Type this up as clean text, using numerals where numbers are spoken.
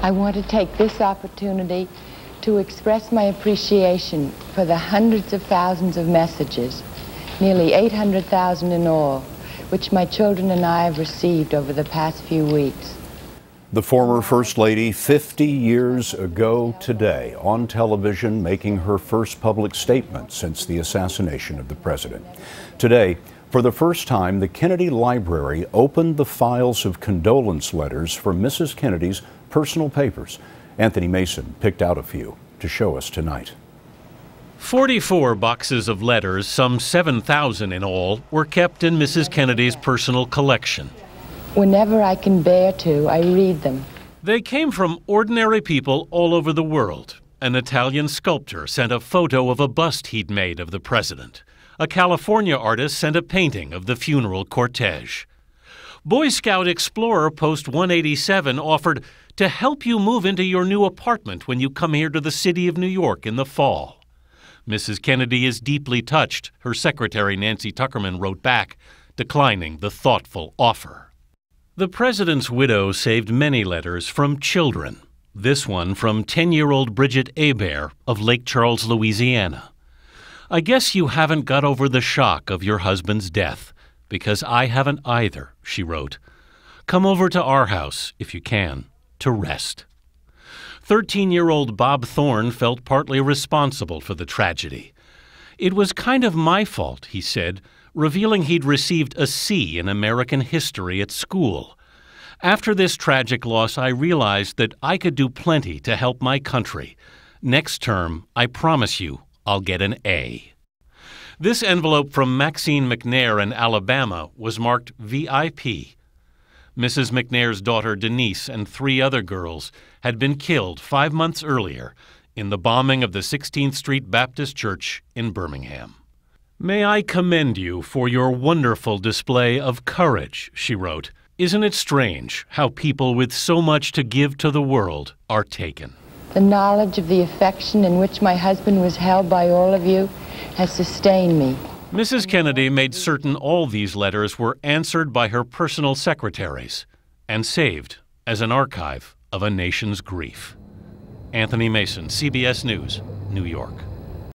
I want to take this opportunity to express my appreciation for the hundreds of thousands of messages, nearly 800,000 in all, which my children and I have received over the past few weeks. The former First Lady, 50 years ago today, on television, making her first public statement since the assassination of the president. Today, for the first time, the Kennedy Library opened the files of condolence letters from Mrs. Kennedy's personal papers. Anthony Mason picked out a few to show us tonight. 44 boxes of letters, some 7,000 in all, were kept in Mrs. Kennedy's personal collection. Whenever I can bear to, I read them. They came from ordinary people all over the world. An Italian sculptor sent a photo of a bust he'd made of the president. A California artist sent a painting of the funeral cortege. Boy Scout Explorer Post 187 offered to help you move into your new apartment when you come here to the city of New York in the fall. Mrs. Kennedy is deeply touched, her secretary Nancy Tuckerman wrote back, declining the thoughtful offer. The president's widow saved many letters from children. This one from 10-year-old Bridget Hebert of Lake Charles, Louisiana. I guess you haven't got over the shock of your husband's death, because I haven't either, she wrote. Come over to our house, if you can, to rest. 13-year-old Bob Thorne felt partly responsible for the tragedy. It was kind of my fault, he said, revealing he'd received a C in American history at school. After this tragic loss, I realized that I could do plenty to help my country. Next term, I promise you, I'll get an A. This envelope from Maxine McNair in Alabama was marked VIP. Mrs. McNair's daughter Denise and 3 other girls had been killed 5 months earlier in the bombing of the 16th Street Baptist Church in Birmingham. May I commend you for your wonderful display of courage, she wrote. Isn't it strange how people with so much to give to the world are taken? The knowledge of the affection in which my husband was held by all of you has sustained me. Mrs. Kennedy made certain all these letters were answered by her personal secretaries and saved as an archive of a nation's grief. Anthony Mason, CBS News, New York.